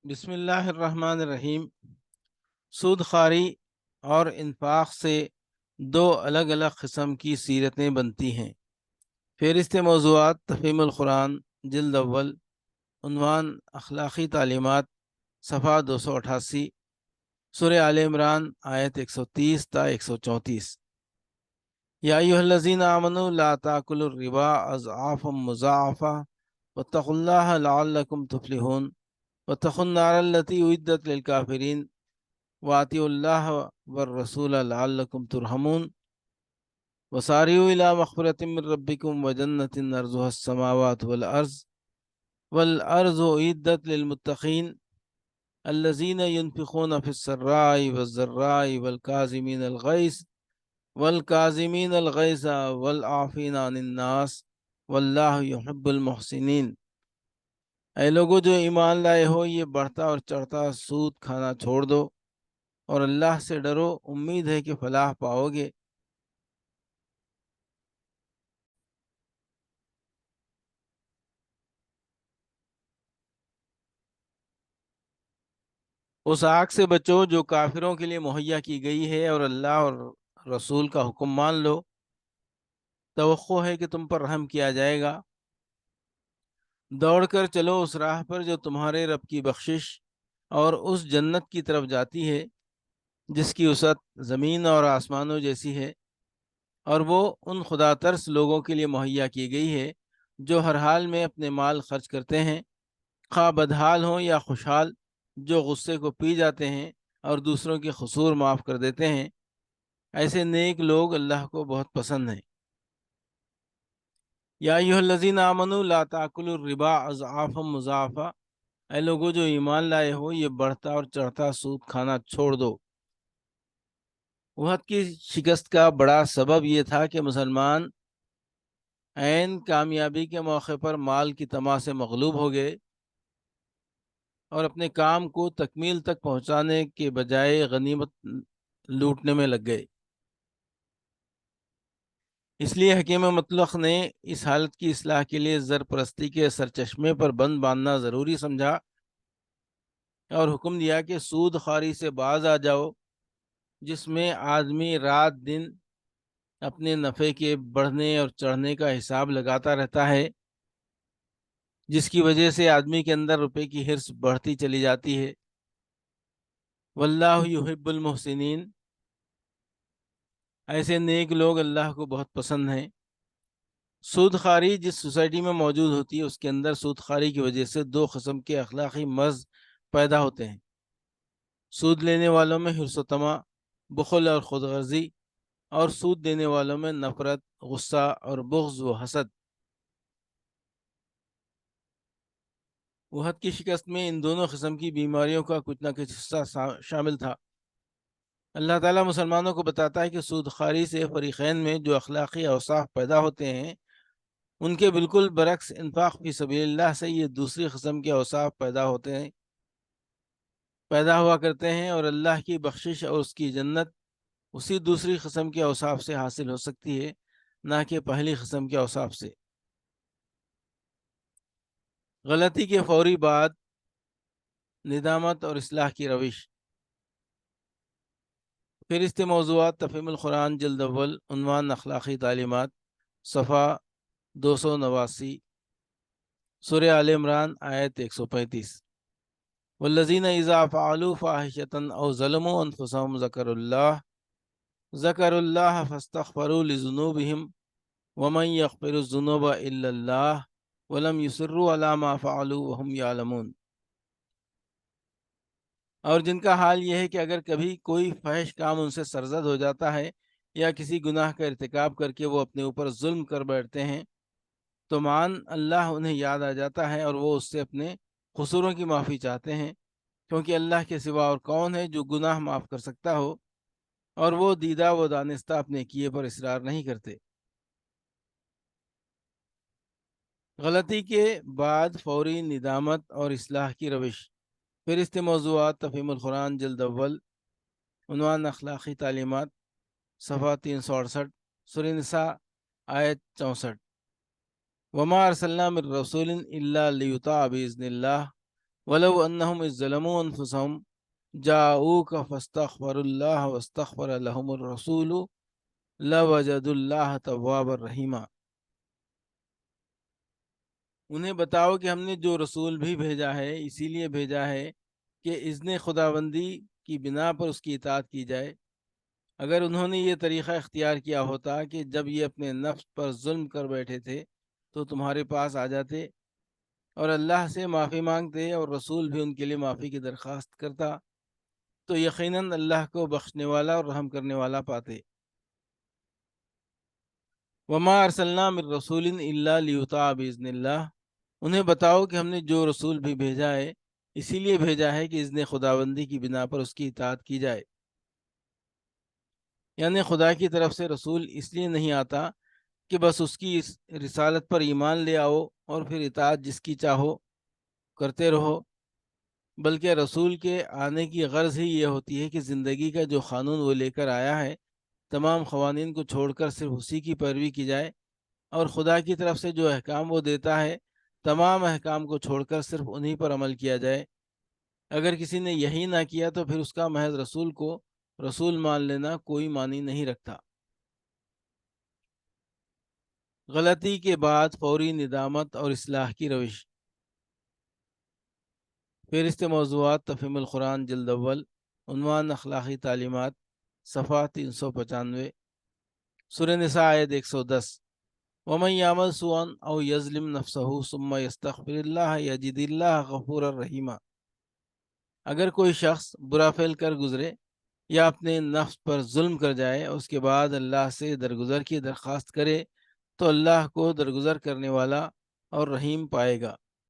بسم اللہ الرحمن الرحیم۔ سود خواری اور انفاق سے دو الگ الگ قسم کی سیرتیں بنتی ہیں۔ فہرست موضوعات تفہیم القرآن جلد اول، عنوان اخلاقی تعلیمات، صفحہ 288، سورہ آل عمران آیت 130 تا 134۔ یا ایھا الذین آمنوا لا تاکلوا الربا اضعافا مضاعفہ واتقوا اللہ لعلکم تفلحون واتقوا النار التی اعدت للکافرین واطیعوا اللہ والرسول لعلکم ترحمون وسارعوا الی مغفرۃ من ربکم وجنۃ عرضها السماوات والارض اعدت للمتقین الذین ينفقون فی السراء والضراء والکاظمین الغیظ والعافین عن الناس واللہ یحب المحسنین۔ اے لوگو جو ایمان لائے ہو، یہ بڑھتا اور چڑھتا سود کھانا چھوڑ دو اور اللہ سے ڈرو، امید ہے کہ فلاح پاؤ گے۔ اس آگ سے بچو جو کافروں کے لیے مہیا کی گئی ہے، اور اللہ اور رسول کا حکم مان لو، توقع ہے کہ تم پر رحم کیا جائے گا۔ دوڑ کر چلو اس راہ پر جو تمہارے رب کی بخشش اور اس جنت کی طرف جاتی ہے جس کی وسعت زمین اور آسمانوں جیسی ہے، اور وہ ان خدا ترس لوگوں کے لیے مہیا کی گئی ہے جو ہر حال میں اپنے مال خرچ کرتے ہیں، خواہ بدحال ہوں یا خوشحال، جو غصے کو پی جاتے ہیں اور دوسروں کے قصور معاف کر دیتے ہیں۔ ایسے نیک لوگ اللہ کو بہت پسند ہیں۔ یا ایھا الذین آمنوا لا تاکلوا الربا اضعافا مضاعفا، اے لوگو جو ایمان لائے ہو، یہ بڑھتا اور چڑھتا سود کھانا چھوڑ دو۔ احد کی شکست کا بڑا سبب یہ تھا کہ مسلمان عین کامیابی کے موقع پر مال کی طمع سے مغلوب ہو گئے اور اپنے کام کو تکمیل تک پہنچانے کے بجائے غنیمت لوٹنے میں لگ گئے۔ اس لیے حکیم مطلق نے اس حالت کی اصلاح کے لیے زر پرستی کے سرچشمے پر بند باندھنا ضروری سمجھا اور حکم دیا کہ سود خواری سے باز آ جاؤ، جس میں آدمی رات دن اپنے نفع کے بڑھنے اور چڑھنے کا حساب لگاتا رہتا ہے، جس کی وجہ سے آدمی کے اندر روپے کی حرص بڑھتی چلی جاتی ہے۔ واللہ یحب المحسنین، ایسے نیک لوگ اللہ کو بہت پسند ہیں۔ سود خواری جس سوسائٹی میں موجود ہوتی ہے، اس کے اندر سود خواری کی وجہ سے دو قسم کے اخلاقی مرض پیدا ہوتے ہیں۔ سود لینے والوں میں حرص و طمع، بخل اور خود غرضی، اور سود دینے والوں میں نفرت، غصہ اور بغض و حسد۔ احد کی شکست میں ان دونوں قسم کی بیماریوں کا کچھ نہ کچھ حصہ شامل تھا۔ اللہ تعالیٰ مسلمانوں کو بتاتا ہے کہ سود خواری سے فریقین میں جو اخلاقی اوصاف پیدا ہوتے ہیں، ان کے بالکل برعکس انفاق فی سبیل اللہ سے یہ دوسری قسم کے اوصاف پیدا ہوا کرتے ہیں، اور اللہ کی بخشش اور اس کی جنت اسی دوسری قسم کے اوصاف سے حاصل ہو سکتی ہے، نہ کہ پہلی قسم کے اوصاف سے۔ غلطی کے فوری بعد ندامت اور اصلاح کی روش۔ فہرست موضوعات تفہیم القرآن جلد اول، عنوان اخلاقی تعلیمات، صفحہ 289، سورہ آل عمران آیت 135۔ والذین اذا فعلوا فاحشۃ او ظلموا انفسهم ذکروا اللہ فاستغفروا لذنوبہم ومن یغفر الذنوب الا اللہ ولم یصروا علی ما فعلوا وهم یعلمون۔ اور جن کا حال یہ ہے کہ اگر کبھی کوئی فحش کام ان سے سرزد ہو جاتا ہے یا کسی گناہ کا ارتکاب کر کے وہ اپنے اوپر ظلم کر بیٹھتے ہیں، تو مان اللہ انہیں یاد آ جاتا ہے اور وہ اس سے اپنے قصوروں کی معافی چاہتے ہیں، کیونکہ اللہ کے سوا اور کون ہے جو گناہ معاف کر سکتا ہو، اور وہ دیدہ و دانستہ اپنے کیے پر اصرار نہیں کرتے۔ غلطی کے بعد فوری ندامت اور اصلاح کی روش۔ فہرست موضوعات تفہیم القرآن جلد اول، عنوان اخلاقی تعلیمات، صفحہ 368، سورہ نساء آیت 64۔ وما ارسلنا من رسول الا لیطاع باذن اللہ ولو انہم اذ ظلموا انفسہم جاؤوک فاستغفر اللہ واستغفر لہم الرسول لوجدوا اللہ توابا رحیما۔ انہیں بتاؤ کہ ہم نے جو رسول بھی بھیجا ہے اسی لیے بھیجا ہے کہ اذن خداوندی کی بنا پر اس کی اطاعت کی جائے۔ اگر انہوں نے یہ طریقہ اختیار کیا ہوتا کہ جب یہ اپنے نفس پر ظلم کر بیٹھے تھے تو تمہارے پاس آ جاتے اور اللہ سے معافی مانگتے اور رسول بھی ان کے لیے معافی کی درخواست کرتا، تو یقیناً اللہ کو بخشنے والا اور رحم کرنے والا پاتے۔ وما ارسلنا من رسول الا لیطاع باذن اللہ، انہیں بتاؤ کہ ہم نے جو رسول بھی بھیجا ہے اسی لیے بھیجا ہے کہ اذن خداوندی کی بنا پر اس کی اطاعت کی جائے۔ یعنی خدا کی طرف سے رسول اس لیے نہیں آتا کہ بس اس کی اس رسالت پر ایمان لے آؤ اور پھر اطاعت جس کی چاہو کرتے رہو، بلکہ رسول کے آنے کی غرض ہی یہ ہوتی ہے کہ زندگی کا جو قانون وہ لے کر آیا ہے تمام قوانین کو چھوڑ کر صرف اسی کی پیروی کی جائے، اور خدا کی طرف سے جو احکام وہ دیتا ہے تمام احکام کو چھوڑ کر صرف انہی پر عمل کیا جائے۔ اگر کسی نے یہی نہ کیا تو پھر اس کا محض رسول کو رسول مان لینا کوئی معنی نہیں رکھتا۔ غلطی کے بعد فوری ندامت اور اصلاح کی روش۔ فہرست موضوعات تفہیم القرآن جلد اول، عنوان اخلاقی تعلیمات، صفحہ 395، سورہ نساء آیت 110۔ ومن یعمل سوءا او یظلم نفسہ ثم یستغفر اللہ یجد اللہ غفورا رحیما، اگر کوئی شخص برا فعل کر گزرے یا اپنے نفس پر ظلم کر جائے اور اس کے بعد اللہ سے درگزر کی درخواست کرے تو اللہ کو درگزر کرنے والا اور رحیم پائے گا۔